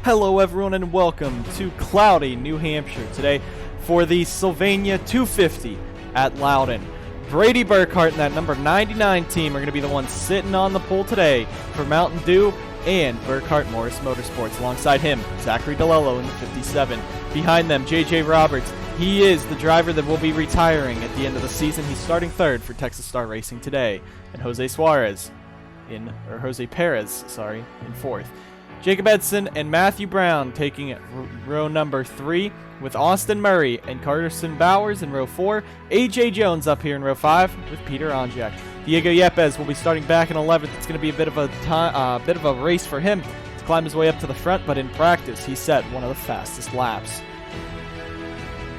Hello everyone and welcome to cloudy New Hampshire today for the Sylvania 250 at Loudon. Brady Burkhart and that number 99 team are going to be the ones sitting on the pole today for Mountain Dew and Burkhart Morris Motorsports. Alongside him, Zachary DeLello in the 57. Behind them, JJ Roberts. He is the driver that will be retiring at the end of the season. He's starting third for Texas Star Racing today. And Jose Perez, in fourth. Jacob Edson and Matthew Brown taking row number 3 with Austin Murray and Carterson Bowers in row 4. AJ Jones up here in row 5 with Peter Onjak. Diego Yepes will be starting back in 11th. It's going to be a bit of a race for him to climb his way up to the front, but in practice he set one of the fastest laps.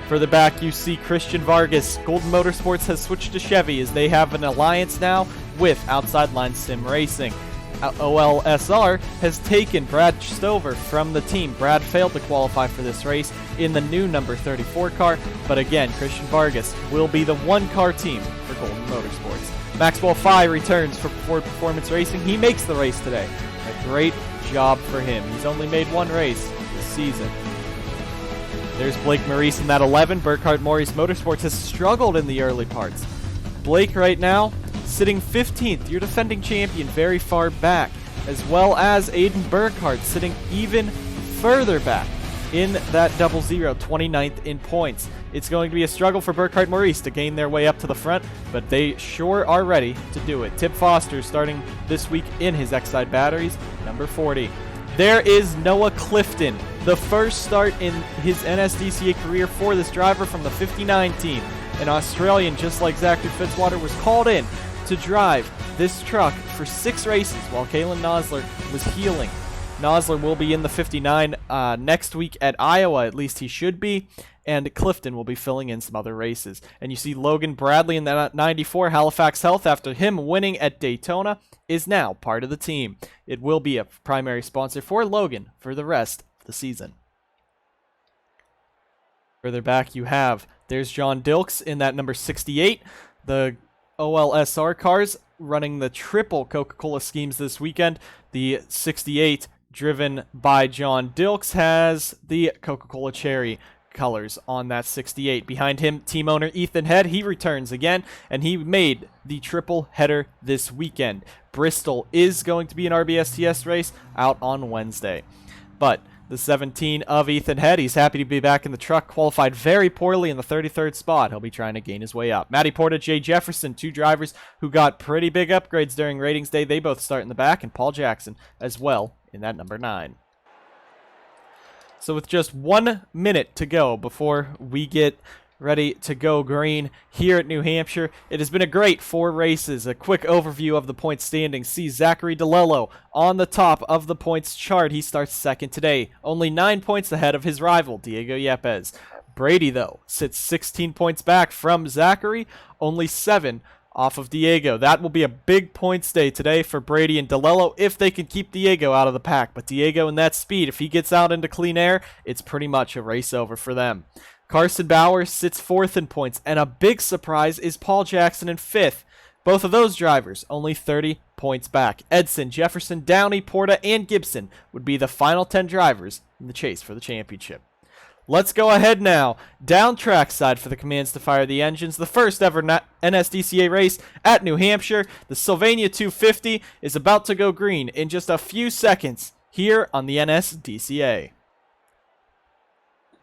Further back, you see Christian Vargas. Golden Motorsports has switched to Chevy as they have an alliance now with Outside Line Sim Racing. OLSR has taken Brad Stover from the team. Brad failed to qualify for this race in the new number 34 car, but again, Christian Vargas will be the one-car team for Golden Motorsports. Maxwell Fye returns for Ford Performance Racing. He makes the race today. A great job for him. He's only made one race this season. There's Blake Maurice in that 11. Burkhart Morris Motorsports has struggled in the early parts. Blake right now sitting 15th, your defending champion, very far back, as well as Aiden Burkhart sitting even further back in that 00, 29th in points. It's going to be a struggle for Burkhart Maurice to gain their way up to the front, but they sure are ready to do it. Tip Foster starting this week in his X-Side batteries, number 40. There is Noah Clifton, the first start in his NSDCA career for this driver from the 59 team. An Australian, just like Zachary Fitzwater, was called in to drive this truck for 6 races while Kalen Nosler was healing. Nosler will be in the 59 next week at Iowa, at least he should be, and Clifton will be filling in some other races. And you see Logan Bradley in that 94, Halifax Health, after him winning at Daytona, is now part of the team. It will be a primary sponsor for Logan for the rest of the season. Further back you have, there's John Dilks in that number 68, the OLSR cars running the triple Coca-Cola schemes this weekend. The 68 driven by John Dilks has the Coca-Cola cherry colors on that 68. Behind him, team owner Ethan Head. He returns again, and he made the triple header this weekend. Bristol is going to be an RBSTS race out on Wednesday. But the 17 of Ethan Head, he's happy to be back in the truck, qualified very poorly in the 33rd spot. He'll be trying to gain his way up. Matty Porta, Jay Jefferson, 2 drivers who got pretty big upgrades during ratings day. They both start in the back, and Paul Jackson as well in that number 9. So with just 1 minute to go before we get ready to go green here at New Hampshire, it has been a great 4 races. A quick overview of the point standings. See Zachary DeLello on the top of the points chart. He starts second today, only 9 points ahead of his rival, Diego Yepes. Brady, though, sits 16 points back from Zachary, only 7 off of Diego. That will be a big points day today for Brady and DeLello if they can keep Diego out of the pack. But Diego in that speed, if he gets out into clean air, it's pretty much a race over for them. Carson Bowers sits 4th in points, and a big surprise is Paul Jackson in 5th. Both of those drivers only 30 points back. Edson, Jefferson, Downey, Porta, and Gibson would be the final 10 drivers in the chase for the championship. Let's go ahead now, down trackside for the commands to fire the engines. The first ever NSDCA race at New Hampshire. The Sylvania 250 is about to go green in just a few seconds here on the NSDCA.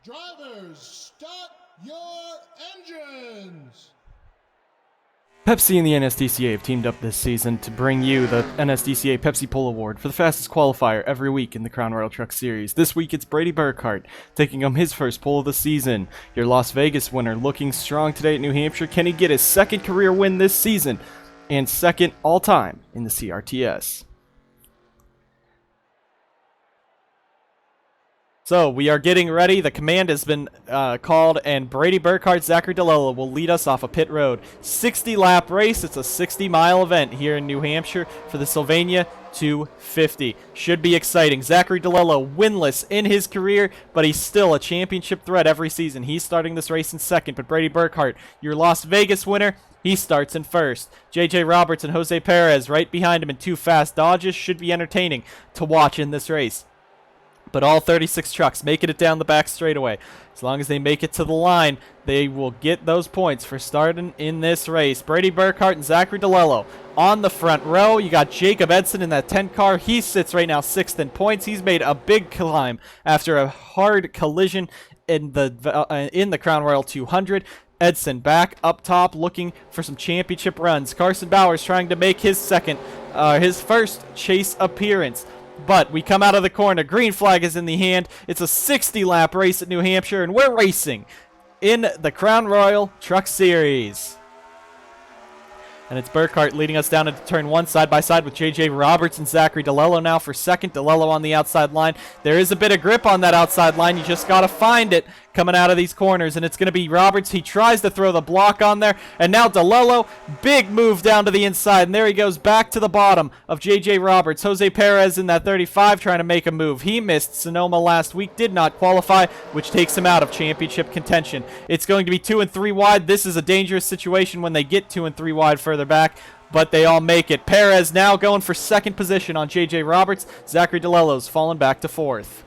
Drivers, start your engines! Pepsi and the NSDCA have teamed up this season to bring you the NSDCA Pepsi Pole Award for the fastest qualifier every week in the Crown Royal Truck Series. This week it's Brady Burkhart taking home his first pole of the season. Your Las Vegas winner looking strong today at New Hampshire. Can he get his second career win this season and second all-time in the CRTS? So we are getting ready. The command has been called, and Brady Burkhart, Zachary DeLello will lead us off a pit road. 60-lap race. It's a 60-mile event here in New Hampshire for the Sylvania 250. Should be exciting. Zachary DeLello winless in his career, but he's still a championship threat every season. He's starting this race in second, but Brady Burkhart, your Las Vegas winner, he starts in first. JJ Roberts and Jose Perez right behind him in 2 fast Dodges. Should be entertaining to watch in this race. But all 36 trucks making it down the back straightaway. As long as they make it to the line, they will get those points for starting in this race. Brady Burkhart and Zachary DeLello on the front row. You got Jacob Edson in that 10 car. He sits right now 6th in points. He's made a big climb after a hard collision in the Crown Royal 200. Edson back up top looking for some championship runs. Carson Bowers trying to make his first chase appearance. But we come out of the corner. Green flag is in the hand. It's a 60-lap race at New Hampshire, and we're racing in the Crown Royal Truck Series. And it's Burkhart leading us down into turn 1 side by side with J.J. Roberts and Zachary DeLello now for second. DeLello on the outside line. There is a bit of grip on that outside line. You just got to find it coming out of these corners. And it's going to be Roberts. He tries to throw the block on there. And now DeLello, big move down to the inside. And there he goes back to the bottom of J.J. Roberts. Jose Perez in that 35 trying to make a move. He missed Sonoma last week. Did not qualify, which takes him out of championship contention. It's going to be 2 and 3 wide. This is a dangerous situation when they get 2 and 3 wide further back, but they all make it. Perez now going for second position on J.J. Roberts. Zachary DeLello's fallen back to 4th.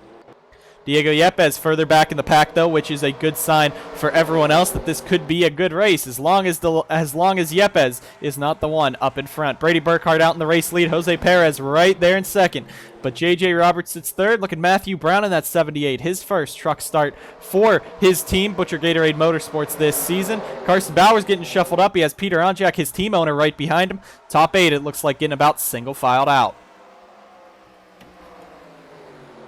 Diego Yepes further back in the pack, though, which is a good sign for everyone else that this could be a good race as long as Yepes is not the one up in front. Brady Burkhart out in the race lead. Jose Perez right there in second. But J.J. Roberts sits third. Look at Matthew Brown in that 78. His first truck start for his team, Butcher Gatorade Motorsports, this season. Carson Bowers getting shuffled up. He has Peter Onjak, his team owner, right behind him. Top 8, it looks like, getting about single-filed out.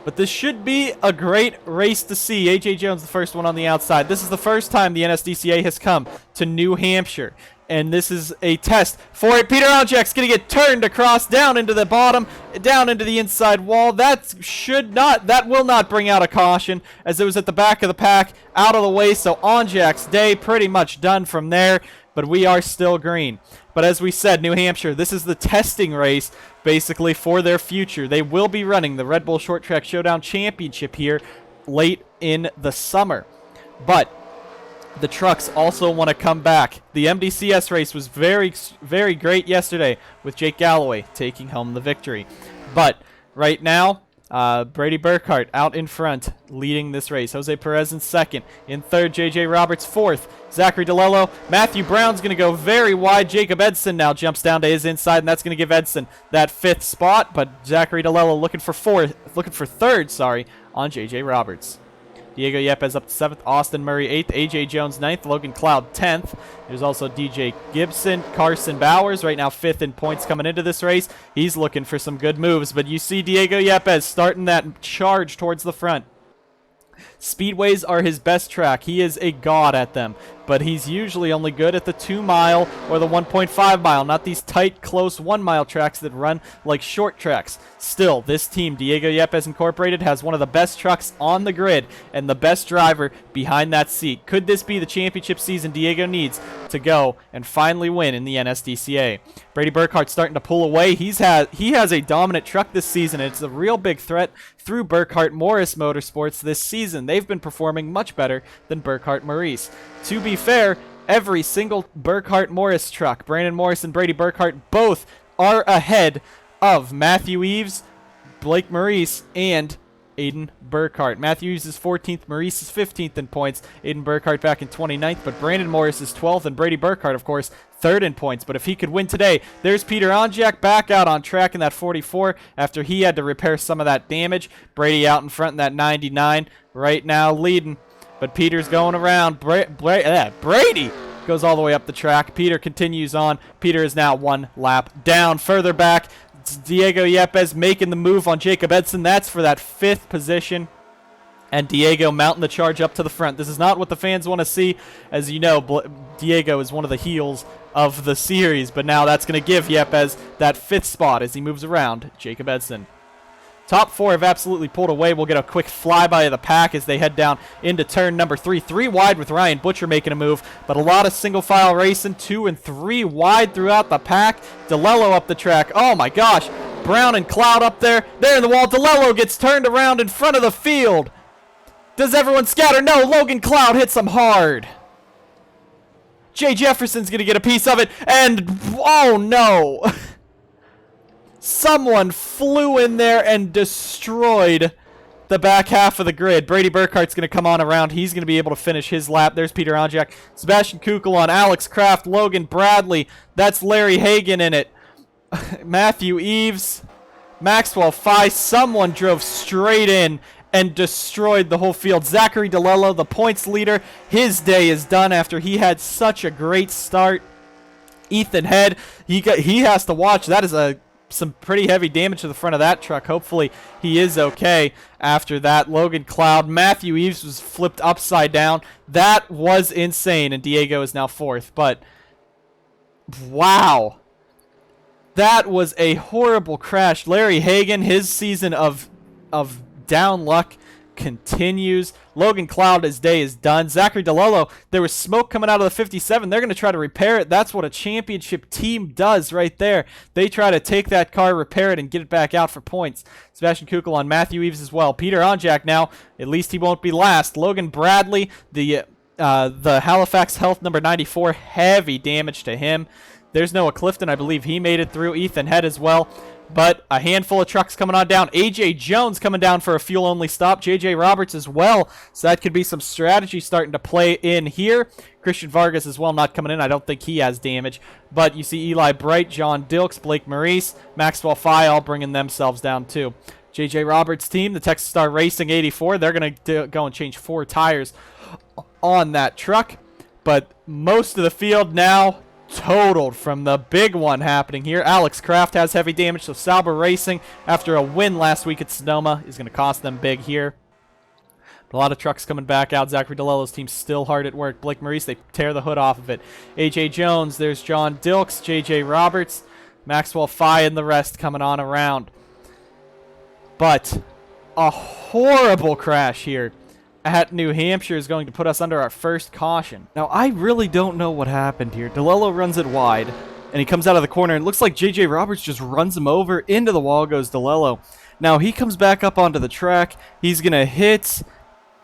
But this should be a great race to see. A.J. Jones, the first one on the outside. This is the first time the NSDCA has come to New Hampshire. And this is a test for it. Peter Onjak's going to get turned across, down into the bottom, down into the inside wall. That will not bring out a caution, as it was at the back of the pack, out of the way. So Onjak's day pretty much done from there. But we are still green. But as we said, New Hampshire, this is the testing race, basically, for their future. They will be running the Red Bull Short Track Showdown Championship here late in the summer. But the trucks also want to come back. The MDCS race was very, very great yesterday with Jake Galloway taking home the victory. But right now, Brady Burkhart out in front, leading this race. Jose Perez in second. In third, J.J. Roberts fourth. Zachary DeLello. Matthew Brown's going to go very wide. Jacob Edson now jumps down to his inside, and that's going to give Edson that 5th spot. But Zachary DeLello looking for third, on J.J. Roberts. Diego Yepes up to 7th, Austin Murray 8th, A.J. Jones 9th, Logan Cloud 10th. There's also DJ Gibson, Carson Bowers, right now 5th in points coming into this race. He's looking for some good moves, but you see Diego Yepes starting that charge towards the front. Speedways are his best track. He is a god at them, but he's usually only good at the 2 mile or the 1.5 mile, not these tight, close 1 mile tracks that run like short tracks. Still, this team, Diego Yepes Incorporated, has one of the best trucks on the grid and the best driver behind that seat. Could this be the championship season Diego needs to go and finally win in the NSDCA? Brady Burkhart starting to pull away. He has a dominant truck this season, and it's a real big threat through Burkhart Morris Motorsports this season. They've been performing much better than Burkhart Maurice. To be fair, every single Burkhart Morris truck, Brandon Morris and Brady Burkhart, both are ahead of Matthew Eves, Blake Maurice, and Aiden Burkhart. Matthew Eves is 14th, Maurice is 15th in points, Aiden Burkhart back in 29th, but Brandon Morris is 12th, and Brady Burkhart, of course, 3rd in points. But if he could win today, there's Peter Onjak back out on track in that 44 after he had to repair some of that damage. Brady out in front in that 99, right now leading. But Peter's going around. Brady goes all the way up the track. Peter continues on. Peter is now 1 lap down. Further back, Diego Yepes making the move on Jacob Edson. That's for that 5th position. And Diego mounting the charge up to the front. This is not what the fans want to see. As you know, Diego is one of the heels of the series. But now that's going to give Yepes that 5th spot as he moves around Jacob Edson. Top 4 have absolutely pulled away. We'll get a quick flyby of the pack as they head down into turn number 3. 3 wide with Ryan Butcher making a move, but a lot of single file racing. 2 and 3 wide throughout the pack. DeLello up the track. Oh my gosh. Brown and Cloud up there. There in the wall. DeLello gets turned around in front of the field. Does everyone scatter? No. Logan Cloud hits him hard. Jay Jefferson's going to get a piece of it. And oh no. Someone flew in there and destroyed the back half of the grid. Brady Burkhart's going to come on around. He's going to be able to finish his lap. There's Peter Onjak, Sebastian Kukul on, Alex Kraft, Logan Bradley. That's Larry Hagan in it. Matthew Eves, Maxwell Fye. Someone drove straight in and destroyed the whole field. Zachary DeLello, the points leader. His day is done after he had such a great start. Ethan Head, he has to watch. That is some pretty heavy damage to the front of that truck. Hopefully he is okay after that. Logan Cloud, Matthew Eves was flipped upside down. That was insane, and Diego is now 4th. But wow, that was a horrible crash. Larry Hagan, his season of down luck continues. Logan Cloud, his day is done. Zachary DeLello, there was smoke coming out of the 57. They're going to try to repair it. That's what a championship team does right there. They try to take that car, repair it, and get it back out for points. Sebastian Kukul on, Matthew Eves as well. Peter Onjak now, at least he won't be last. Logan Bradley, the Halifax Health number 94, heavy damage to him. There's Noah Clifton, I believe he made it through. Ethan Head as well. But a handful of trucks coming on down. AJ Jones coming down for a fuel-only stop. JJ Roberts as well. So that could be some strategy starting to play in here. Christian Vargas as well not coming in. I don't think he has damage. But you see Eli Bright, John Dilks, Blake Maurice, Maxwell Fye all bringing themselves down too. JJ Roberts' team, the Texas Star Racing 84, they're going to go and change 4 tires on that truck. But most of the field now totaled from the big one happening here. Alex Kraft has heavy damage, so Sauber Racing, after a win last week at Sonoma, is going to cost them big here. But a lot of trucks coming back out. Zachary DeLello's team still hard at work. Blake Maurice, they tear the hood off of it. AJ Jones, there's John Dilks, JJ Roberts, Maxwell Fye, and the rest coming on around. But a horrible crash here at New Hampshire is going to put us under our first caution. Now, I really don't know what happened here. DeLello runs it wide, and he comes out of the corner, and it looks like JJ Roberts just runs him over. Into the wall goes DeLello. Now, he comes back up onto the track. He's going to hit.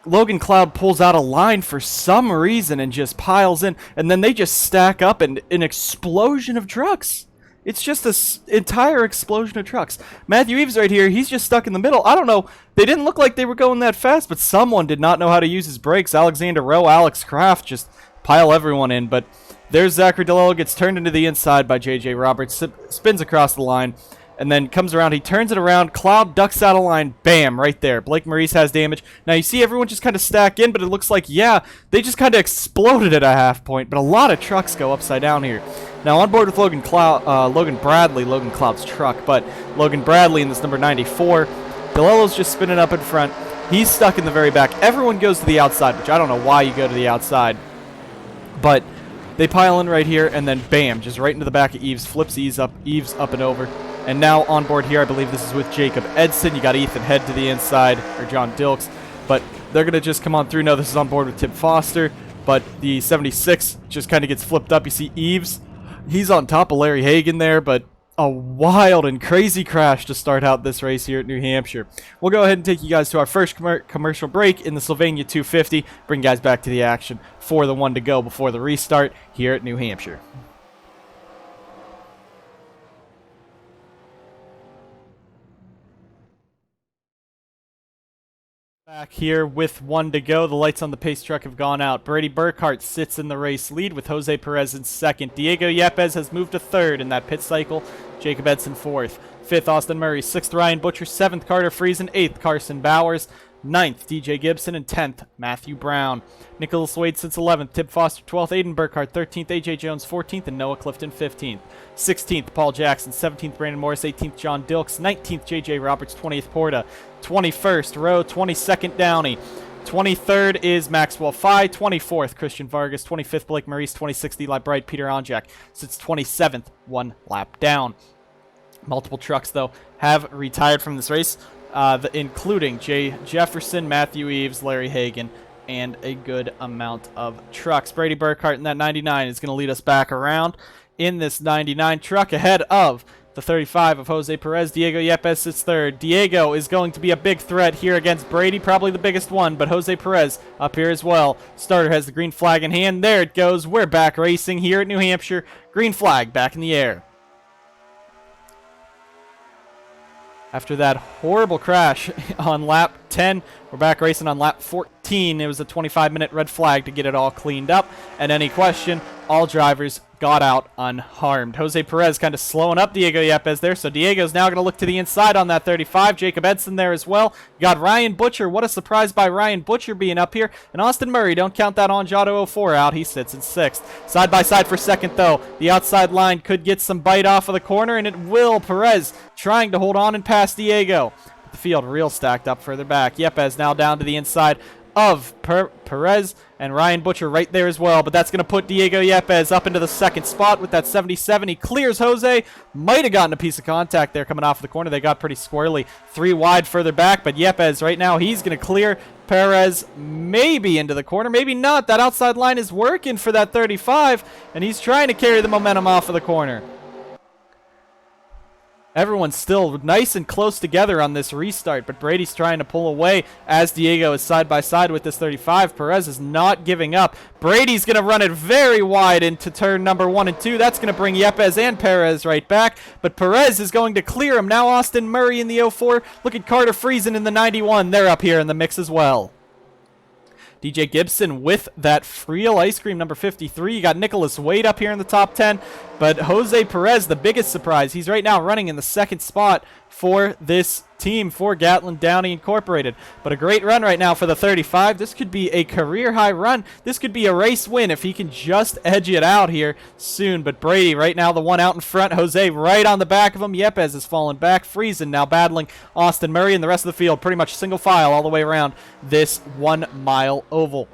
Logan Cloud pulls out a line for some reason and just piles in, and then they just stack up and an explosion of trucks. It's just this entire explosion of trucks. Matthew Eves right here, he's just stuck in the middle. I don't know. They didn't look like they were going that fast, but someone did not know how to use his brakes. Alexander Rowe, Alex Kraft just pile everyone in. But there's Zachary DeLello, gets turned into the inside by J.J. Roberts, spins across the line, and then comes around. He turns it around. Cloud ducks out of line. Bam, right there. Blake Maurice has damage. Now you see everyone just kind of stack in, but it looks like, yeah, they just kind of exploded at a half point. But a lot of trucks go upside down here. Now on board with Logan Bradley, Logan Cloud's truck, but Logan Bradley in this number 94. DeLello's just spinning up in front. He's stuck in the very back. Everyone goes to the outside, which I don't know why you go to the outside. But they pile in right here, and then bam, just right into the back of Eves. Flips Eves up and over. And now on board here, I believe this is with Jacob Edson. You got Ethan Head to the inside, or John Dilks. But they're going to just come on through. No, this is on board with Tim Foster. But the 76 just kind of gets flipped up. You see Eves. He's on top of Larry Hagan there, but a wild and crazy crash to start out this race here at New Hampshire. We'll go ahead and take you guys to our first commercial break in the Sylvania 250. Bring you guys back to the action for the one to go before the restart here at New Hampshire. Back here with one to go. The lights on the pace truck have gone out. Brady Burkhart sits in the race lead with Jose Perez in second. Diego Yepes has moved to third in that pit cycle. Jacob Edson fourth. Fifth, Austin Murray. Sixth, Ryan Butcher. Seventh, Carter Friesen. Eighth, Carson Bowers. Ninth, DJ Gibson. And 10th, Matthew Brown. Nicholas Wade sits 11th. Tim Foster 12th. Aiden Burkhart 13th. AJ Jones 14th. And Noah Clifton 15th. 16th, Paul Jackson. 17th, Brandon Morris. 18th, John Dilks. 19th, JJ Roberts. 20th, Porta. 21st, Rowe. 22nd, Downey. 23rd is Maxwell Fye. 24th, Christian Vargas. 25th, Blake Maurice. 26th, Eli Bright. Peter Onjak sits 27th, one lap down. Multiple trucks, though, have retired from this race, including Jay Jefferson, Matthew Eves, Larry Hagan, and a good amount of trucks. Brady Burkhart in that 99 is going to lead us back around in this 99 truck ahead of the 35 of Jose Perez. Diego Yepes sits third. Diego is going to be a big threat here against Brady, probably the biggest one, but Jose Perez up here as well. Starter has the green flag in hand. There it goes. We're back racing here at New Hampshire. Green flag back in the air. After that horrible crash on lap 10. We're back racing on lap 14. It was a 25-minute red flag to get it all cleaned up. And any question, all drivers got out unharmed. Jose Perez kind of slowing up Diego Yepes there, so Diego's now going to look to the inside on that 35. Jacob Edson there as well. You got Ryan Butcher. What a surprise by Ryan Butcher being up here. And Austin Murray, don't count that on Jado 04 out. He sits in 6th. Side by side for 2nd, though. The outside line could get some bite off of the corner, and it will. Perez trying to hold on and pass Diego. The field real stacked up further back. Yepes now down to the inside of Perez, and Ryan Butcher right there as well, but that's going to put Diego Yepes up into the 2nd spot with that 77. He clears Jose. Might have gotten a piece of contact there coming off the corner. They got pretty squirrely. 3 wide further back, but Yepes right now, he's going to clear Perez maybe into the corner, maybe not. That outside line is working for that 35, and he's trying to carry the momentum off of the corner. Everyone's still nice and close together on this restart, but Brady's trying to pull away as Diego is side by side with this 35. Perez is not giving up. Brady's going to run it very wide into turn number 1 and 2. That's going to bring Yepes and Perez right back, but Perez is going to clear him. Now Austin Murray in the 04. Look at Carter Friesen in the 91. They're up here in the mix as well. DJ Gibson with that Friel ice cream number 53. You got Nicholas Wade up here in the top 10. But Jose Perez, the biggest surprise. He's right now running in the 2nd spot for this team for Gatlin Downey Incorporated. But a great run right now for the 35. This could be a career high run. This could be a race win if he can just edge it out here soon. But Brady right now the one out in front. Jose right on the back of him. Yepes has fallen back. Friesen now battling Austin Murray, and the rest of the field pretty much single file all the way around this 1 mile oval.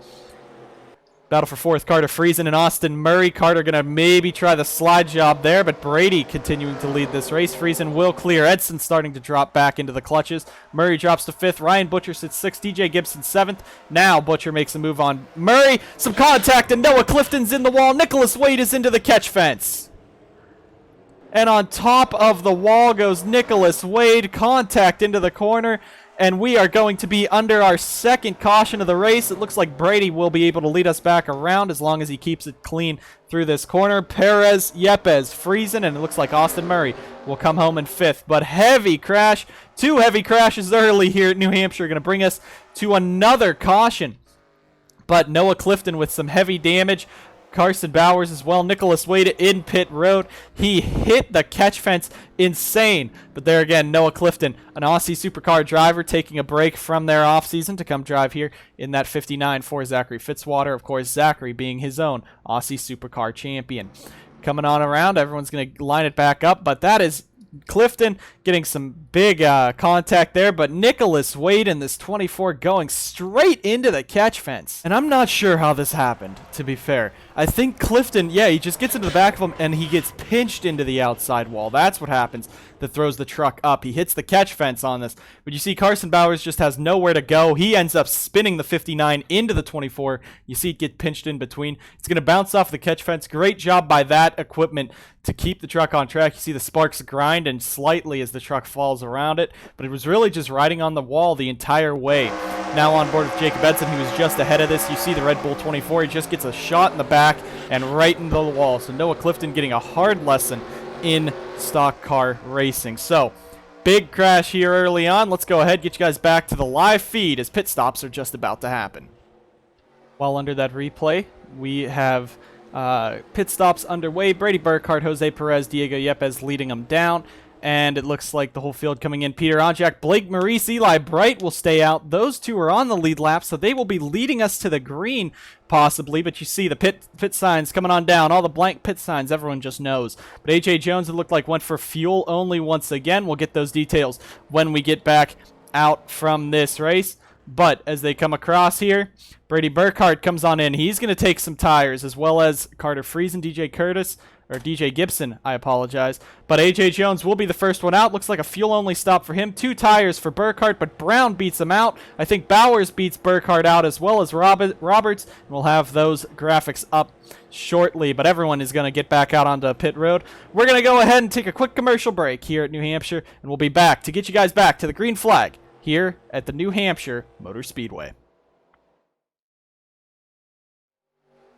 Battle for 4th, Carter Friesen and Austin Murray. Carter going to maybe try the slide job there, but Brady continuing to lead this race. Friesen will clear. Edson starting to drop back into the clutches. Murray drops to 5th. Ryan Butcher sits 6th. DJ Gibson 7th. Now Butcher makes a move on Murray. Some contact, and Noah Clifton's in the wall. Nicholas Wade is into the catch fence. And on top of the wall goes Nicholas Wade. Contact into the corner. And we are going to be under our 2nd caution of the race. It looks like Brady will be able to lead us back around as long as he keeps it clean through this corner. Perez, Yepes, Friesen, and it looks like Austin Murray will come home in 5th. But heavy crash, 2 heavy crashes early here at New Hampshire, going to bring us to another caution. But Noah Clifton with some heavy damage. Carson Bowers as well. Nicholas Wade in pit road. He hit the catch fence. Insane. But there again, Noah Clifton, an Aussie supercar driver, taking a break from their offseason to come drive here in that 59 for Zachary Fitzwater. Of course, Zachary being his own Aussie supercar champion. Coming on around, everyone's going to line it back up, but that is Clifton getting some big contact there, but Nicholas Wade in this 24 going straight into the catch fence. And I'm not sure how this happened, to be fair. I think Clifton, yeah, he just gets into the back of him and he gets pinched into the outside wall. That's what happens that throws the truck up. He hits the catch fence on this. But you see Carson Bowers just has nowhere to go. He ends up spinning the 59 into the 24. You see it get pinched in between. It's going to bounce off the catch fence. Great job by that equipment to keep the truck on track. You see the sparks grind and slightly as the truck falls around it, but it was really just riding on the wall the entire way. Now on board with Jacob Edson, he was just ahead of this. You see the Red Bull 24, he just gets a shot in the back and right into the wall. So Noah Clifton getting a hard lesson in stock car racing. So big crash here early on. Let's go ahead, get you guys back to the live feed as pit stops are just about to happen. While under that replay, we have pit stops underway. Brady Burkhardt, Jose Perez, Diego Yepes leading them down. And it looks like the whole field coming in. Peter Onjak, Blake Maurice, Eli Bright will stay out. Those two are on the lead lap, so they will be leading us to the green, possibly. But you see the pit signs coming on down. All the blank pit signs, everyone just knows. But A.J. Jones, it looked like, went for fuel only once again. We'll get those details when we get back out from this race. But as they come across here, Brady Burkhardt comes on in. He's going to take some tires, as well as Carter Friesen, DJ Gibson, I apologize. But A.J. Jones will be the first one out. Looks like a fuel-only stop for him. 2 tires for Burkhardt, but Brown beats him out. I think Bowers beats Burkhardt out as well as Roberts. And we'll have those graphics up shortly, but everyone is going to get back out onto pit road. We're going to go ahead and take a quick commercial break here at New Hampshire, and we'll be back to get you guys back to the green flag here at the New Hampshire Motor Speedway.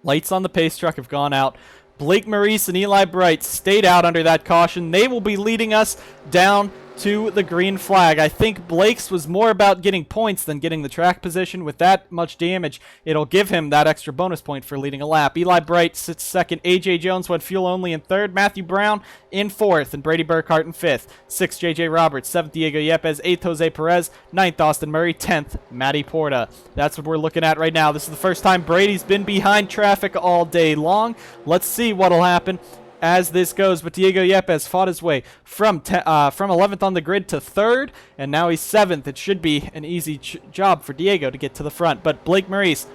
Lights on the pace truck have gone out. Blake Maurice and Eli Bright stayed out under that caution. They will be leading us down to the green flag. I think Blake's was more about getting points than getting the track position. With that much damage, it'll give him that extra bonus point for leading a lap. Eli Bright sits second. AJ Jones went fuel only in third. Matthew Brown in fourth. And Brady Burkhart in fifth. Sixth, JJ Roberts. Seventh, Diego Yepes. Eighth, Jose Perez. Ninth, Austin Murray. 10th, Matty Porta. That's what we're looking at right now. This is the first time Brady's been behind traffic all day long. Let's see what'll happen as this goes, but Diego Yepes fought his way from 11th on the grid to 3rd, and now he's 7th. It should be an easy job for Diego to get to the front, but Blake Maurice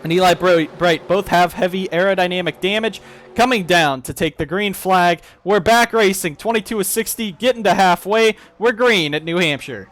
and Eli Bright both have heavy aerodynamic damage coming down to take the green flag. We're back racing, 22-60, getting to halfway. We're green at New Hampshire.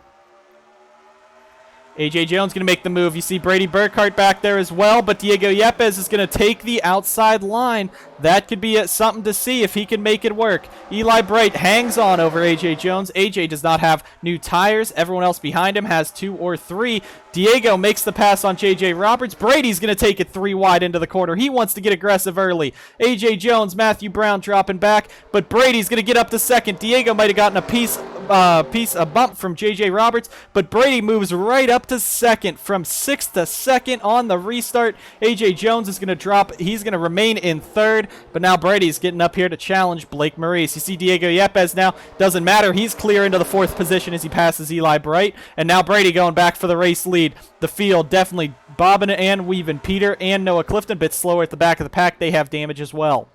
AJ Jones going to make the move. You see Brady Burkhart back there as well, but Diego Yepes is going to take the outside line. That could be something to see if he can make it work. Eli Bright hangs on over AJ Jones. AJ does not have new tires. Everyone else behind him has 2 or 3. Diego makes the pass on JJ Roberts. Brady's going to take it 3 wide into the corner. He wants to get aggressive early. AJ Jones, Matthew Brown dropping back, but Brady's going to get up to second. Diego might have gotten a bump from JJ Roberts, but Brady moves right up to second. From 6th to 2nd on the restart. AJ Jones is going to drop. He's going to remain in 3rd, but now Brady's getting up here to challenge Blake Maurice. You see Diego Yepes now. Doesn't matter. He's clear into the 4th position as he passes Eli Bright, and now Brady going back for the race lead. The field definitely bobbing and weaving. Peter and Noah Clifton a bit slower at the back of the pack. They have damage as well.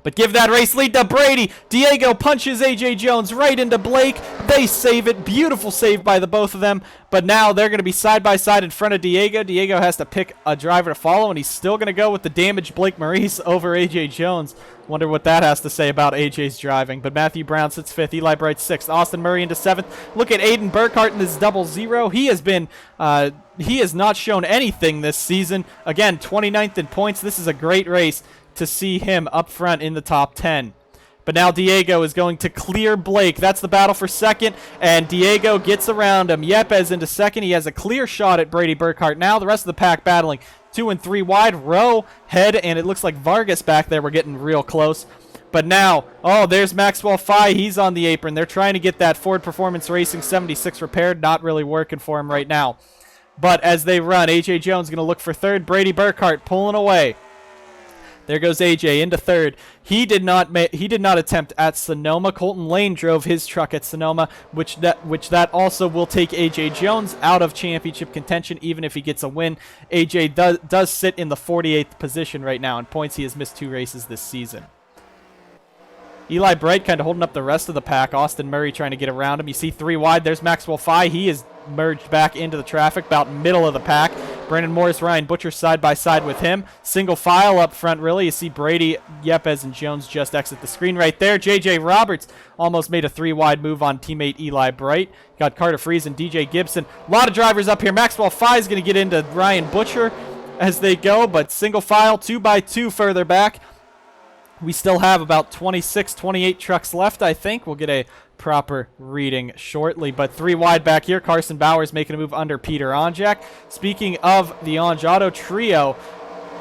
But give that race lead to Brady. Diego punches AJ Jones right into Blake. They save it. Beautiful save by the both of them. But now they're going to be side by side in front of Diego. Diego has to pick a driver to follow, and he's still going to go with the damaged Blake Maurice over AJ Jones. Wonder what that has to say about AJ's driving. But Matthew Brown sits 5th. Eli Bright 6th. Austin Murray into 7th. Look at Aiden Burkhart in this 0-0. He has been... he has not shown anything this season. Again, 29th in points. This is a great race to see him up front in the top 10. But now Diego is going to clear Blake. That's the battle for 2nd, and Diego gets around him. Yepes into 2nd. He has a clear shot at Brady Burkhart. Now the rest of the pack battling 2 and 3 wide. Rowe, Head, and it looks like Vargas back there. We're getting real close. But now, oh, there's Maxwell Fye. He's on the apron. They're trying to get that Ford Performance Racing 76 repaired. Not really working for him right now. But as they run, AJ Jones going to look for 3rd. Brady Burkhart pulling away. There goes AJ into 3rd. He did not attempt at Sonoma. Colton Lane drove his truck at Sonoma, which that also will take AJ Jones out of championship contention, even if he gets a win. AJ does sit in the 48th position right now in points. He has missed 2 races this season. Eli Bright kind of holding up the rest of the pack. Austin Murray trying to get around him. You see 3 wide. There's Maxwell Fye. He is merged back into the traffic, about middle of the pack. Brandon Morris, Ryan Butcher side by side with him. Single file up front, really. You see Brady, Yepes, and Jones just exit the screen right there. JJ Roberts almost made a 3 wide move on teammate Eli Bright. Got Carter Freeze and DJ Gibson. A lot of drivers up here. Maxwell Fye is going to get into Ryan Butcher as they go, but single file, 2 by 2 further back. We still have about 26, 28 trucks left, I think. We'll get a proper reading shortly. But 3 wide back here. Carson Bowers making a move under Peter Onjak. Speaking of the Onj Auto trio,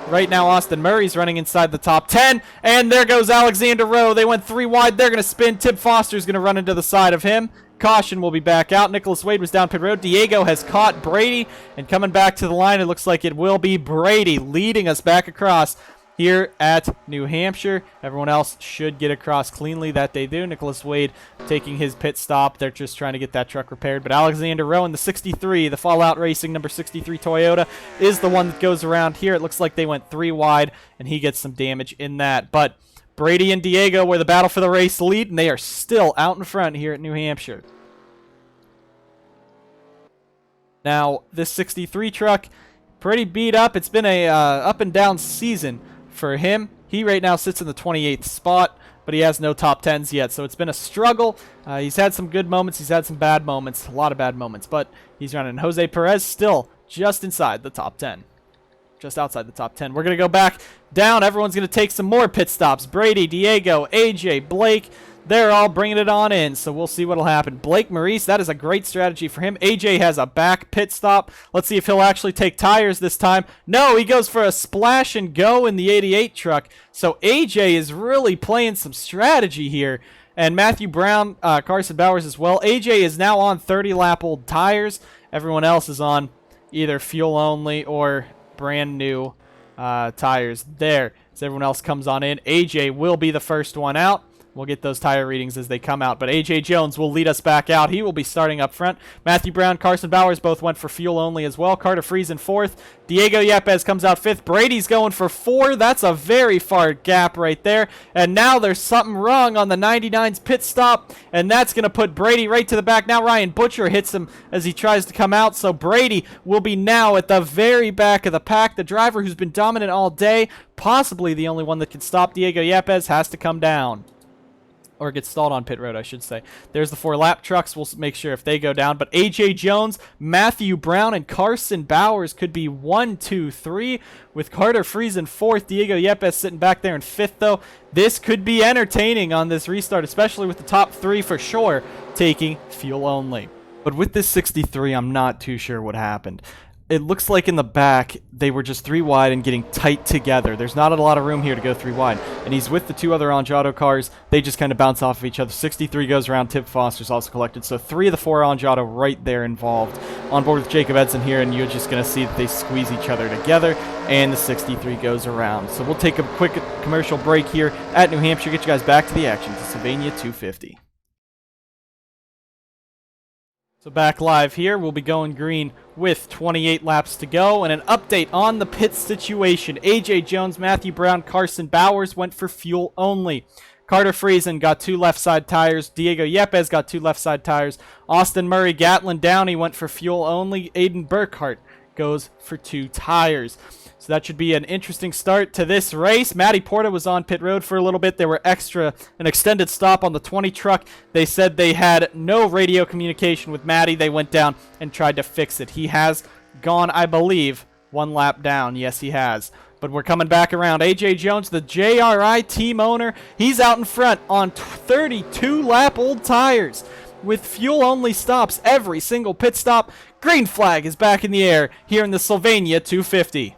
right now Austin Murray's running inside the top 10. And there goes Alexander Rowe. They went 3 wide. They're going to spin. Tim Foster's going to run into the side of him. Caution will be back out. Nicholas Wade was down pit road. Diego has caught Brady. And coming back to the line, it looks like it will be Brady leading us back across here at New Hampshire. Everyone else should get across cleanly. That they do. Nicholas Wade taking his pit stop. They're just trying to get that truck repaired. But Alexander Rowe in the 63, the Fallout Racing number 63 Toyota, is the one that goes around here. It looks like they went 3 wide, and he gets some damage in that. But Brady and Diego were the battle for the race lead, and they are still out in front here at New Hampshire. Now, this 63 truck, pretty beat up. It's been a up and down season for him. He right now sits in the 28th spot, but he has no top 10s yet, so it's been a struggle. He's had some good moments. He's had some bad moments, a lot of bad moments, but he's running. Jose Perez still just inside the top 10. Just outside the top 10. We're going to go back down. Everyone's going to take some more pit stops. Brady, Diego, AJ, Blake, they're all bringing it on in, so we'll see what'll happen. Blake Maurice, that is a great strategy for him. AJ has a back pit stop. Let's see if he'll actually take tires this time. No, he goes for a splash and go in the 88 truck. So AJ is really playing some strategy here And Matthew Brown, Carson Bowers as well. AJ is now on 30-lap-old tires. Everyone else is on either fuel-only or brand-new tires there. As everyone else comes on in, AJ will be the first one out. We'll get those tire readings as they come out. But A.J. Jones will lead us back out. He will be starting up front. Matthew Brown, Carson Bowers both went for fuel only as well. Carter Freeze in 4th. Diego Yepes comes out 5th. Brady's going for 4. That's a very far gap right there. And now there's something wrong on the 99's pit stop. And that's going to put Brady right to the back. Now Ryan Butcher hits him as he tries to come out. So Brady will be now at the very back of the pack. The driver who's been dominant all day, possibly the only one that can stop Diego Yepes, has to come down. Or get stalled on pit road, I should say. There's the 4 lap trucks. We'll make sure if they go down. But A.J. Jones, Matthew Brown, and Carson Bowers could be 1, 2, 3. With Carter Freeze in 4th. Diego Yepes sitting back there in 5th, though. This could be entertaining on this restart, especially with the top 3 for sure taking fuel only. But with this 63, I'm not too sure what happened. It looks like in the back, they were just 3 wide and getting tight together. There's not a lot of room here to go 3 wide. And he's with the 2 other Angiato cars. They just kind of bounce off of each other. 63 goes around. Tip Foster's also collected. So 3 of the 4 Angiato right there involved. On board with Jacob Edson here, and you're just going to see that they squeeze each other together. And the 63 goes around. So we'll take a quick commercial break here at New Hampshire. Get you guys back to the action to Sylvania 250. So back live here, we'll be going green with 28 laps to go, and an update on the pit situation. A.J. Jones, Matthew Brown, Carson Bowers went for fuel only. Carter Friesen got 2 left side tires. Diego Yepes got 2 left side tires. Austin Murray, Gatlin Downey went for fuel only. Aiden Burkhart goes for 2 tires. So that should be an interesting start to this race. Matty Porta was on pit road for a little bit. There were an extended stop on the 20 truck. They said they had no radio communication with Matty. They went down and tried to fix it. He has gone, I believe, 1 lap down. Yes, he has. But we're coming back around. A.J. Jones, the JRI team owner, he's out in front on 32-lap-old tires with fuel-only stops every single pit stop. Green flag is back in the air here in the Sylvania 250.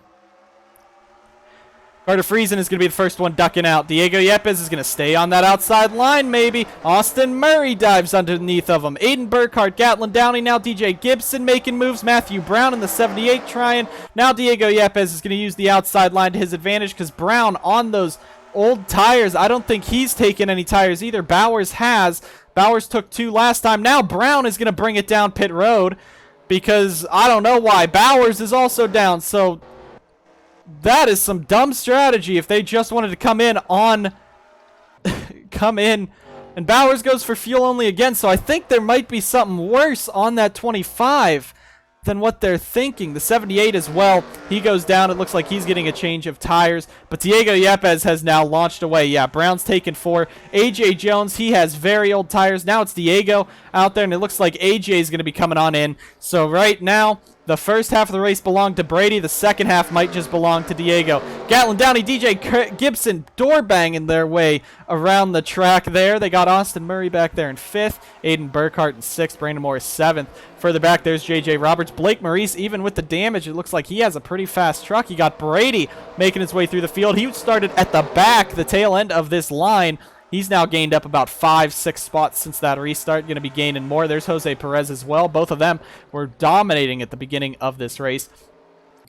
Carter Friesen is going to be the first one ducking out. Diego Yepes is going to stay on that outside line, maybe. Austin Murray dives underneath of him. Aiden Burkhart, Gatlin Downey, now DJ Gibson making moves. Matthew Brown in the 78 trying. Now Diego Yepes is going to use the outside line to his advantage because Brown on those old tires, I don't think he's taken any tires either. Bowers has. Bowers took 2 last time. Now Brown is going to bring it down pit road because I don't know why. Bowers is also down, so that is some dumb strategy if they just wanted to come in on and Bowers goes for fuel only again, so I think there might be something worse on that 25 than what they're thinking. The 78 as well, he goes down. It looks like he's getting a change of tires, but Diego Yepes has now launched away. Yeah, Brown's taken 4. A.J. Jones, he has very old tires. Now it's Diego out there, and it looks like A.J. is going to be coming on in. So right now, the first half of the race belonged to Brady. The second half might just belong to Diego. Gatlin Downey, DJ Gibson door banging their way around the track there. They got Austin Murray back there in 5th. Aiden Burkhart in 6th. Brandon Morris 7th. Further back, there's J.J. Roberts. Blake Maurice, even with the damage, it looks like he has a pretty fast truck. He got Brady making his way through the field. He started at the back, the tail end of this line. He's now gained up about 5-6 spots since that restart. Going to be gaining more. There's Jose Perez as well. Both of them were dominating at the beginning of this race.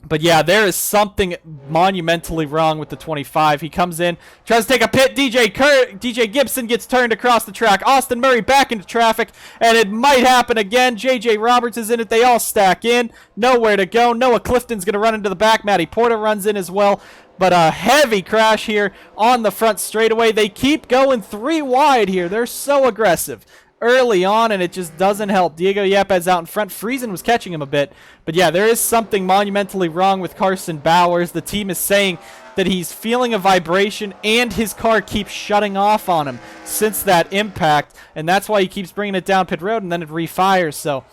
But yeah, there is something monumentally wrong with the 25. He comes in, tries to take a pit. DJ Gibson gets turned across the track. Austin Murray back into traffic, and it might happen again. J.J. Roberts is in it. They all stack in. Nowhere to go. Noah Clifton's going to run into the back. Matty Porta runs in as well. But a heavy crash here on the front straightaway. They keep going 3 wide here. They're so aggressive early on, and it just doesn't help. Diego Yepes out in front. Friesen was catching him a bit. But yeah, there is something monumentally wrong with Carson Bowers. The team is saying that he's feeling a vibration, and his car keeps shutting off on him since that impact. And that's why he keeps bringing it down pit road, and then it refires. So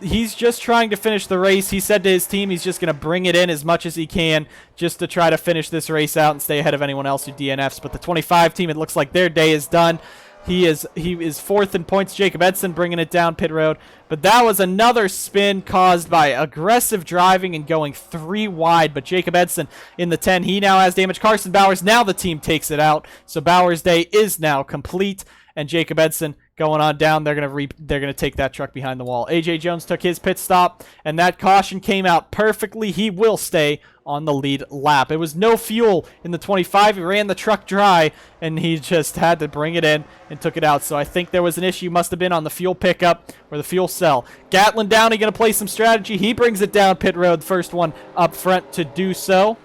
he's just trying to finish the race. He said to his team he's just going to bring it in as much as he can just to try to finish this race out and stay ahead of anyone else who DNFs. But the 25 team, it looks like their day is done. He is 4th in points. Jacob Edson bringing it down pit road. But that was another spin caused by aggressive driving and going 3 wide. But Jacob Edson in the 10, he now has damage. Carson Bowers, now the team takes it out. So Bowers' day is now complete. and Jacob Edson going on down. They're gonna take that truck behind the wall. AJ Jones took his pit stop, and that caution came out perfectly. He will stay on the lead lap. It was no fuel in the 25. He ran the truck dry, and he just had to bring it in and took it out. So I think there was an issue, must have been on the fuel pickup or the fuel cell. Gatlin Downey going to play some strategy. He brings it down pit road, first one up front to do so.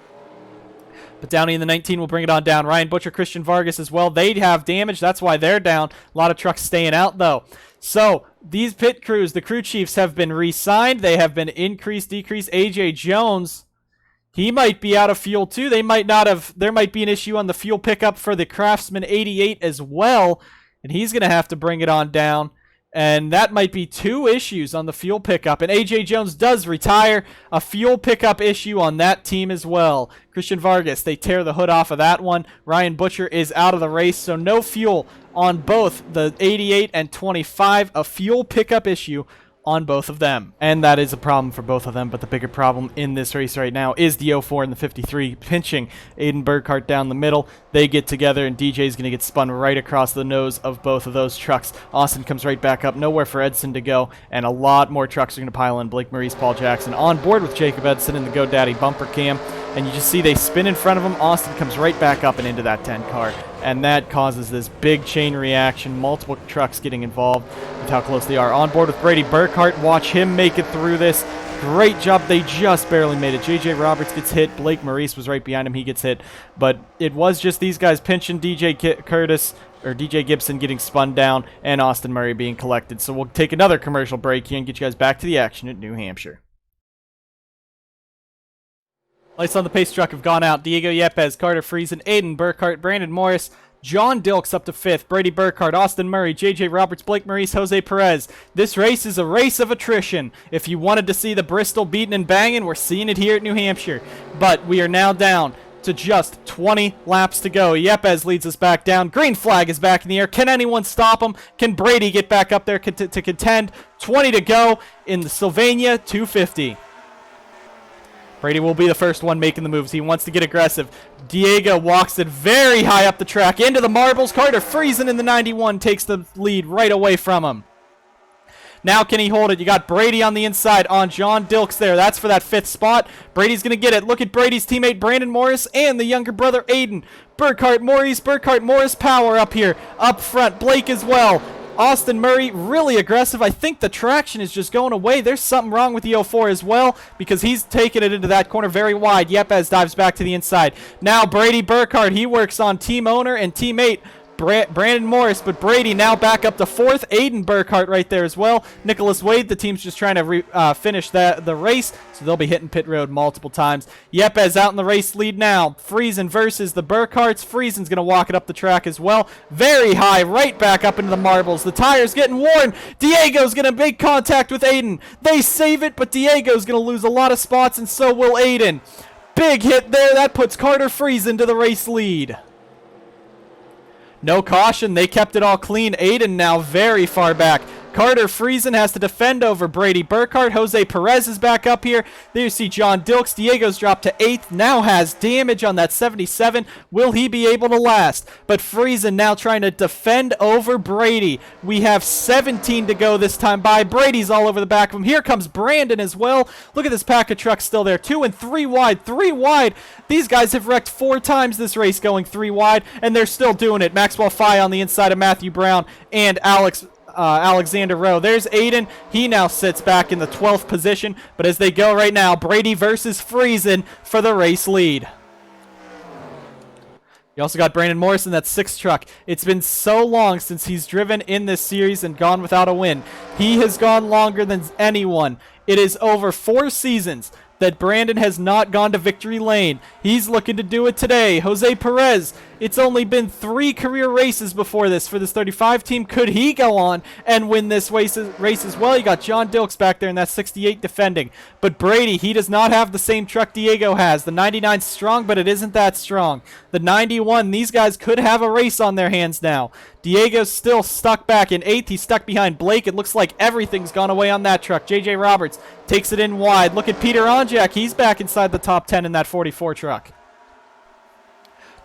But Downey in the 19 will bring it on down. Ryan Butcher, Christian Vargas as well. They have damage. That's why they're down. A lot of trucks staying out, though. So these pit crews, the crew chiefs, have been re-signed. They have been increased, decreased. AJ Jones, he might be out of fuel too. They might not have. There might be an issue on the fuel pickup for the Craftsman 88 as well, and he's going to have to bring it on down. And that might be 2 issues on the fuel pickup. And AJ Jones does retire. A fuel pickup issue on that team as well. Christian Vargas, they tear the hood off of that one. Ryan Butcher is out of the race, so no fuel on both the 88 and 25. A fuel pickup issue on both of them. And that is a problem for both of them, but the bigger problem in this race right now is the 04 and the 53 pinching Aiden Burkhart down the middle. They get together, and DJ is going to get spun right across the nose of both of those trucks. Austin comes right back up, nowhere for Edson to go, and a lot more trucks are going to pile in. Blake Maurice, Paul Jackson on board with Jacob Edson in the GoDaddy bumper cam, and you just see they spin in front of him. Austin comes right back up and into that 10 car, and that causes this big chain reaction, multiple trucks getting involved with how close they are. On board with Brady Burkhart, watch him make it through this. Great job. They just barely made it. JJ Roberts gets hit. Blake Maurice was right behind him. He gets hit. But it was just these guys pinching. DJ Gibson getting spun down, and Austin Murray being collected. So we'll take another commercial break here and get you guys back to the action at New Hampshire. Lights on the pace truck have gone out. Diego Yepes, Carter Friesen, Aiden Burkhart, Brandon Morris, John Dilks up to 5th, Brady Burkhart, Austin Murray, J.J. Roberts, Blake Maurice, Jose Perez. This race is a race of attrition. If you wanted to see the Bristol beating and banging, we're seeing it here at New Hampshire. But we are now down to just 20 laps to go. Yepes leads us back down. Green flag is back in the air. Can anyone stop him? Can Brady get back up there to contend? 20 to go in the Sylvania 250. Brady will be the first one making the moves. He wants to get aggressive. Diego walks it very high up the track into the marbles. Carter Friesen in the 91 takes the lead right away from him. Now can he hold it? You got Brady on the inside on John Dilks there. That's for that 5th spot. Brady's going to get it. Look at Brady's teammate Brandon Morris and the younger brother Aiden. Burkhart, Morris power up here. Up front, Blake as well. Austin Murray, really aggressive. I think the traction is just going away. There's something wrong with the 04 as well, because he's taking it into that corner very wide. Yepes dives back to the inside. Now Brady Burkhart, he works on team owner and teammate Brandon Morris, but Brady now back up to 4th. Aiden Burkhart right there as well. Nicholas Wade, the team's just trying to finish the race, so they'll be hitting pit road multiple times. Yepes out in the race lead now. Friesen versus the Burkharts. Friesen's going to walk it up the track as well. Very high, right back up into the marbles. The tire's getting worn. Diego's going to make contact with Aiden. They save it, but Diego's going to lose a lot of spots, and so will Aiden. Big hit there. That puts Carter Friesen to the race lead. No caution. They kept it all clean. Aiden now very far back. Carter Friesen has to defend over Brady Burkhart. Jose Perez is back up here. There you see John Dilks. Diego's dropped to 8th. Now has damage on that 77. Will he be able to last? But Friesen now trying to defend over Brady. We have 17 to go this time by. Brady's all over the back of him. Here comes Brandon as well. Look at this pack of trucks still there. 2 and 3 wide. 3 wide. These guys have wrecked 4 times this race going 3 wide, and they're still doing it. Maxwell Fye on the inside of Matthew Brown and Alexander Rowe. There's Aiden. He now sits back in the 12th position. But as they go right now, Brady versus Friesen for the race lead. You also got Brandon Morris in that 6th truck. It's been so long since he's driven in this series and gone without a win. He has gone longer than anyone. It is over 4 seasons that Brandon has not gone to victory lane. He's looking to do it today. Jose Perez, it's only been 3 career races before this for this 35 team. Could he go on and win this race as well? You got John Dilks back there in that 68 defending. But Brady, he does not have the same truck Diego has. The 99's strong, but it isn't that strong. The 91, these guys could have a race on their hands now. Diego's still stuck back in 8th. He's stuck behind Blake. It looks like everything's gone away on that truck. J.J. Roberts takes it in wide. Look at Peter Onjak. He's back inside the top 10 in that 44 truck.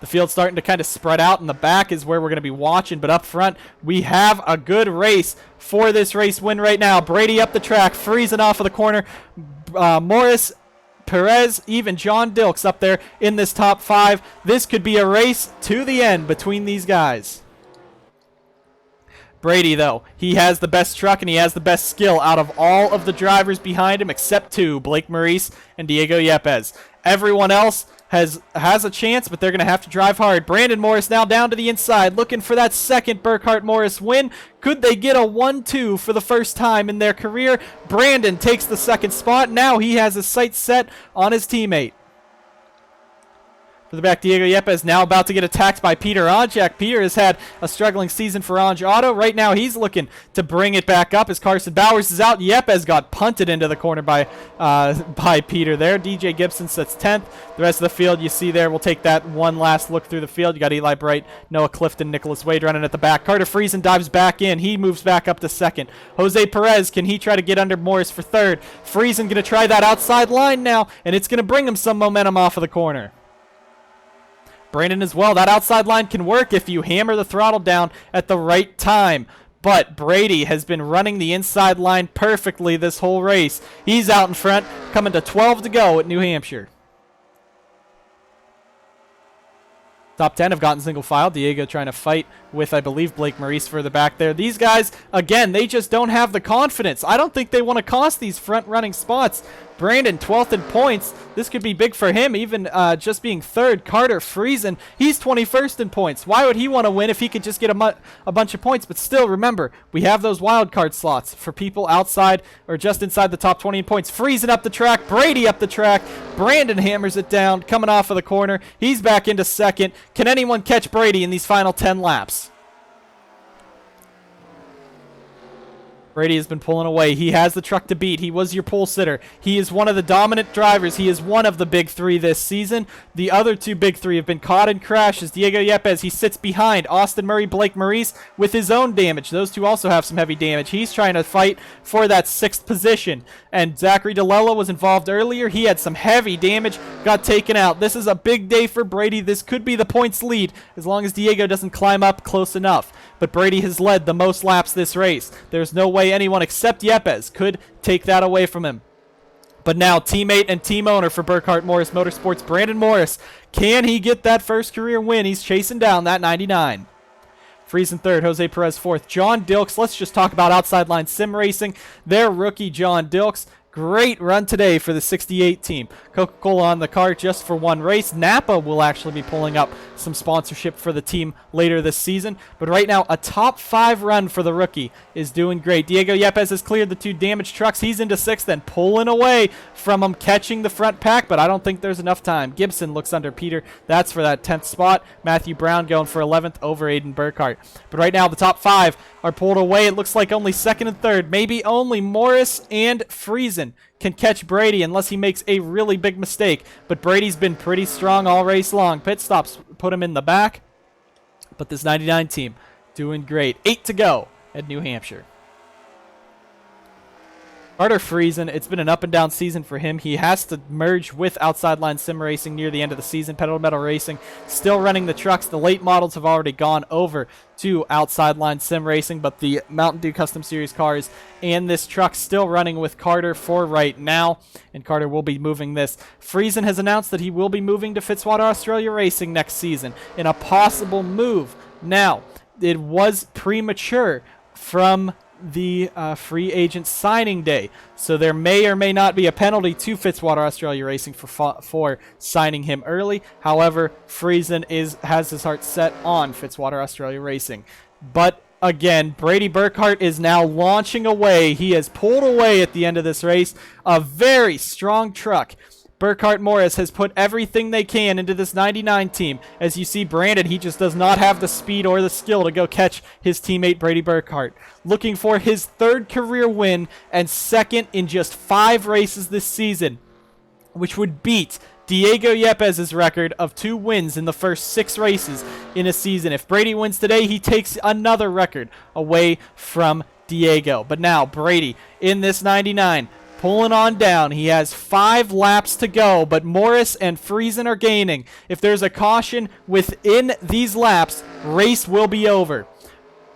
The field's starting to kind of spread out. In the back is where we're going to be watching. But up front, we have a good race for this race win right now. Brady up the track, freezing off of the corner. Morris, Perez, even John Dilks up there in this top 5. This could be a race to the end between these guys. Brady, though, he has the best truck and he has the best skill out of all of the drivers behind him except 2, Blake Maurice and Diego Yepes. Everyone else has a chance, but they're going to have to drive hard. Brandon Morris now down to the inside, looking for that second Burkhart-Morris win. Could they get a 1-2 for the first time in their career? Brandon takes the second spot. Now he has his sights set on his teammate. For the back, Diego Yepes now about to get attacked by Peter Onjak. Peter has had a struggling season for Onj Auto. Right now, he's looking to bring it back up as Carson Bowers is out. Yepes got punted into the corner by Peter there. DJ Gibson sits 10th. The rest of the field you see there, we'll take that one last look through the field. You got Eli Bright, Noah Clifton, Nicholas Wade running at the back. Carter Friesen dives back in. He moves back up to second. Jose Perez, can he try to get under Morris for third? Friesen going to try that outside line now, and it's going to bring him some momentum off of the corner. Brandon as well. That outside line can work if you hammer the throttle down at the right time. But Brady has been running the inside line perfectly this whole race. He's out in front, coming to 12 to go at New Hampshire. Top 10 have gotten single file. Diego trying to fight with, I believe, Blake Maurice further back there. These guys, again, they just don't have the confidence. I don't think they want to cost these front-running spots. Brandon, 12th in points. This could be big for him, even just being third. Carter Friesen, he's 21st in points. Why would he want to win if he could just get a bunch of points? But still, remember, we have those wild card slots for people outside or just inside the top 20 in points. Friesen up the track, Brady up the track. Brandon hammers it down, coming off of the corner. He's back into second. Can anyone catch Brady in these final 10 laps? Brady has been pulling away. He has the truck to beat. He was your pole sitter. He is one of the dominant drivers. He is one of the big 3 this season. The other 2 big 3 have been caught in crashes. Diego Yepes, he sits behind Austin Murray, Blake Maurice with his own damage. Those 2 also have some heavy damage. He's trying to fight for that 6th position. And Zachary DeLello was involved earlier. He had some heavy damage, got taken out. This is a big day for Brady. This could be the points lead as long as Diego doesn't climb up close enough. But Brady has led the most laps this race. There's no way anyone except Yepes could take that away from him. But now teammate and team owner for Burkhart-Morris Motorsports, Brandon Morris. Can he get that first career win? He's chasing down that 99. Friesen third, Jose Perez fourth. John Dilks, let's just talk about outside line sim racing. Their rookie John Dilks. Great run today for the 68 team. Coca-Cola on the car just for one race. Napa will actually be pulling up some sponsorship for the team later this season. But right now, a top 5 run for the rookie is doing great. Diego Yepes has cleared the 2 damaged trucks. He's into 6th and pulling away from him, catching the front pack, but I don't think there's enough time. Gibson looks under Peter. That's for that 10th spot. Matthew Brown going for 11th over Aiden Burkhart. But right now, the top 5 are pulled away. It looks like only 2nd and 3rd, maybe only Morris and Friesen can catch Brady unless he makes a really big mistake. But Brady's been pretty strong all race long. Pit stops put him in the back. But this 99 team doing great. 8 to go at New Hampshire. Carter Friesen, it's been an up and down season for him. He has to merge with outside line sim racing near the end of the season. Pedal to metal racing, still running the trucks. The late models have already gone over to outside line sim racing, but the Mountain Dew Custom Series cars and this truck still running with Carter for right now, and Carter will be moving this. Friesen has announced that he will be moving to Fitzwater Australia Racing next season in a possible move. Now, it was premature from the free agent signing day, so there may or may not be a penalty to Fitzwater Australia Racing for signing him early. However, Friesen has his heart set on Fitzwater Australia Racing. But again, Brady Burkhart is now launching away. He has pulled away at the end of this race. A very strong truck. Burkhart-Morris has put everything they can into this 99 team. As you see, Brandon, he just does not have the speed or the skill to go catch his teammate Brady Burkhart. Looking for his 3rd career win and 2nd in just 5 races this season, which would beat Diego Yepes' record of 2 wins in the first 6 races in a season. If Brady wins today, he takes another record away from Diego. But now, Brady in this 99. pulling on down. He has 5 laps to go, but Morris and Friesen are gaining. If there's a caution within these laps, race will be over.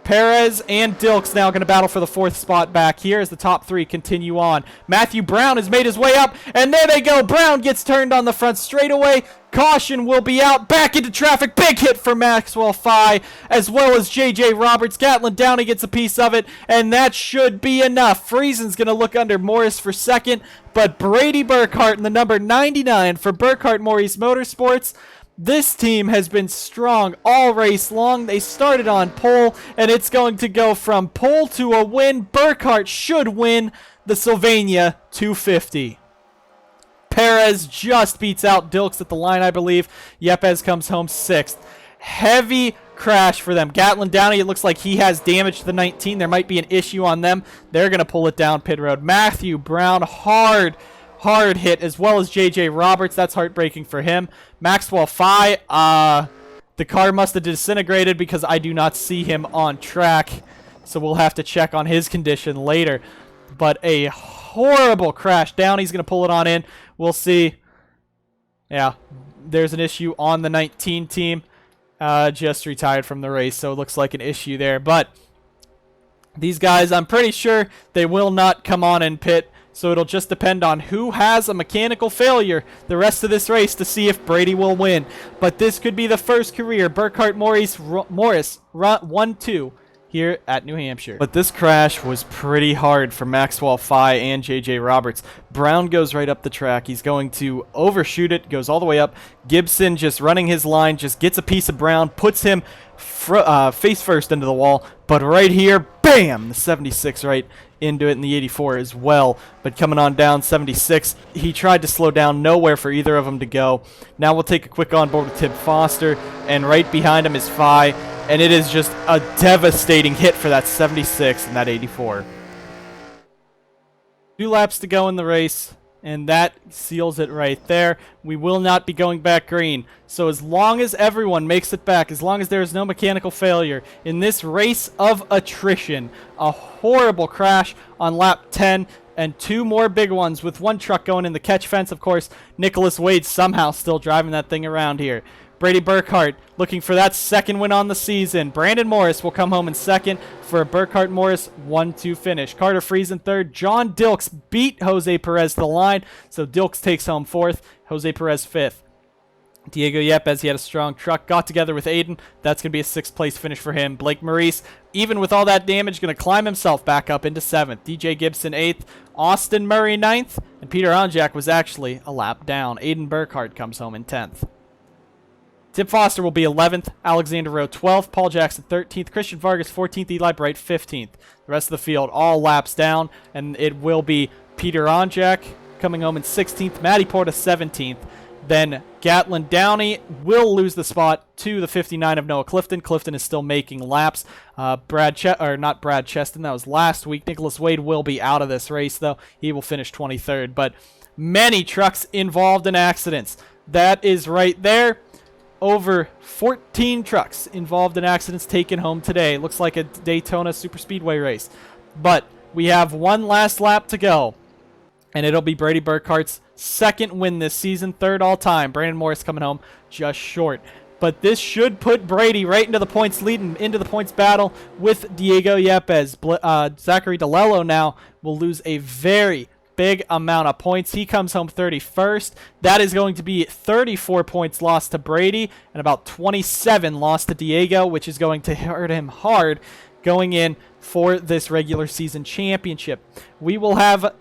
Perez and Dilks now going to battle for the 4th spot back here as the top 3 continue on. Matthew Brown has made his way up, and there they go. Brown gets turned on the front straightaway. Caution will be out. Back into traffic. Big hit for Maxwell Fye, as well as J.J. Roberts. Gatlin Downey gets a piece of it, and that should be enough. Friesen's going to look under Morris for second, but Brady Burkhart in the number 99 for Burkhart Maurice Motorsports. This team has been strong all race long. They started on pole, and it's going to go from pole to a win. Burkhart should win the Sylvania 250. Perez just beats out Dilks at the line, I believe. Yepes comes home 6th. Heavy crash for them. Gatlin Downey, it looks like he has damage to the 19. There might be an issue on them. They're going to pull it down pit road. Matthew Brown, hard hit, as well as J.J. Roberts. That's heartbreaking for him. Maxwell Fye, the car must have disintegrated because I do not see him on track. So we'll have to check on his condition later. But a horrible crash. Downey's going to pull it on in. We'll see. Yeah, there's an issue on the 19 team. Just retired from the race, so it looks like an issue there. But these guys, I'm pretty sure they will not come on in pit. So it'll just depend on who has a mechanical failure the rest of this race to see if Brady will win. But this could be the first career Burkhart Morris 1-2 here at New Hampshire. But this crash was pretty hard for Maxwell Fye and J.J. Roberts. Brown goes right up the track. He's going to overshoot it, goes all the way up. Gibson just running his line, just gets a piece of Brown, puts him face first into the wall. But right here, bam, the 76 right into it in the 84 as well. But coming on down, 76, he tried to slow down, nowhere for either of them to go. Now we'll take a quick on board with Tim Foster, and right behind him is Fye, and it is just a devastating hit for that 76 and that 84. 2 laps to go in the race, and that seals it right there. We will not be going back green. So as long as everyone makes it back, as long as there is no mechanical failure in this race of attrition, a horrible crash on lap 10 and 2 more big ones with 1 truck going in the catch fence. Of course, Nicholas Wade somehow still driving that thing around here. Brady Burkhart looking for that 2nd win on the season. Brandon Morris will come home in 2nd for a Burkhart Morris 1-2 finish. Carter Friesen 3rd. John Dilks beat Jose Perez to the line, so Dilks takes home 4th. Jose Perez 5th. Diego Yepes, he had a strong truck, got together with Aiden. That's going to be a 6th place finish for him. Blake Maurice, even with all that damage, going to climb himself back up into 7th. DJ Gibson 8th. Austin Murray 9th. And Peter Onjak was actually a lap down. Aiden Burkhart comes home in 10th. Tim Foster will be 11th, Alexander Rowe 12th, Paul Jackson 13th, Christian Vargas 14th, Eli Bright 15th. The rest of the field all laps down, and it will be Peter Onjak coming home in 16th, Matty Porta 17th. Then Gatlin Downey will lose the spot to the 59 of Noah Clifton. Clifton is still making laps. Not Brad Cheston, that was last week. Nicholas Wade will be out of this race, though. He will finish 23rd. But many trucks involved in accidents. That is right there. Over 14 trucks involved in accidents taken home today. Looks like a Daytona Superspeedway race. But we have 1 last lap to go. And it'll be Brady Burkhart's 2nd win this season, 3rd all time. Brandon Morris coming home just short. But this should put Brady right into the points lead and into the points battle with Diego Yepes. Zachary DeLello now will lose a very big amount of points. He comes home 31st. That is going to be 34 points lost to Brady and about 27 lost to Diego, which is going to hurt him hard going in for this regular season championship. We will have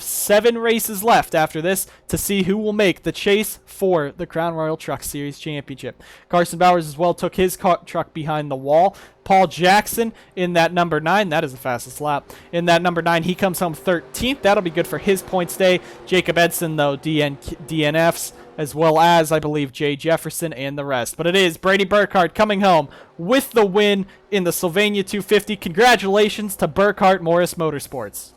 7 races left after this to see who will make the chase for the Crown Royal Truck Series Championship. Carson Bowers as well took his truck behind the wall. Paul Jackson in that number 9. That is the fastest lap. In that number 9, he comes home 13th. That'll be good for his points day. Jacob Edson, though, DNFs, as well as, I believe, Jay Jefferson and the rest. But it is Brady Burkhart coming home with the win in the Sylvania 250. Congratulations to Burkhart Morris Motorsports.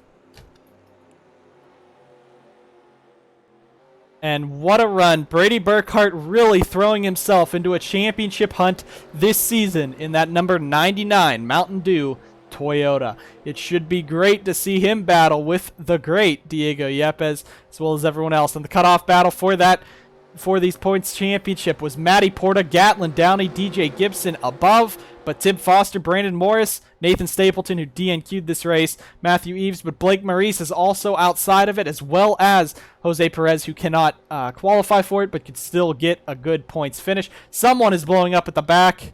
And what a run. Brady Burkhart really throwing himself into a championship hunt this season in that number 99 Mountain Dew Toyota. It should be great to see him battle with the great Diego Yepes, as well as everyone else. And the cutoff battle for these points championship was Matty Porta, Gatlin, Downey, DJ Gibson above, but Tim Foster, Brandon Morris, Nathan Stapleton, who DNQ'd this race, Matthew Eves, but Blake Maurice is also outside of it, as well as Jose Perez, who cannot qualify for it, but could still get a good points finish. Someone is blowing up at the back.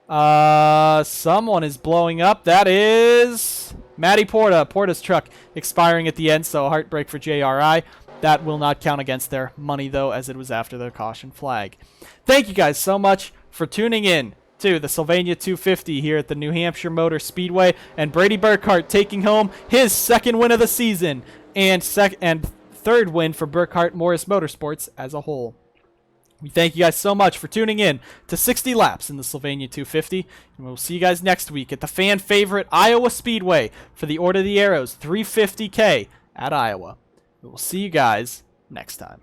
Someone is blowing up. That is Matty Porta. Porta's truck expiring at the end, so a heartbreak for JRI. That will not count against their money, though, as it was after their caution flag. Thank you guys so much for tuning in to the Sylvania 250 here at the New Hampshire Motor Speedway, and Brady Burkhart taking home his second win of the season and third win for Burkhart Morris Motorsports as a whole. We thank you guys so much for tuning in to 60 Laps in the Sylvania 250, and we'll see you guys next week at the fan favorite Iowa Speedway for the Order of the Arrows 350K at Iowa. We will see you guys next time.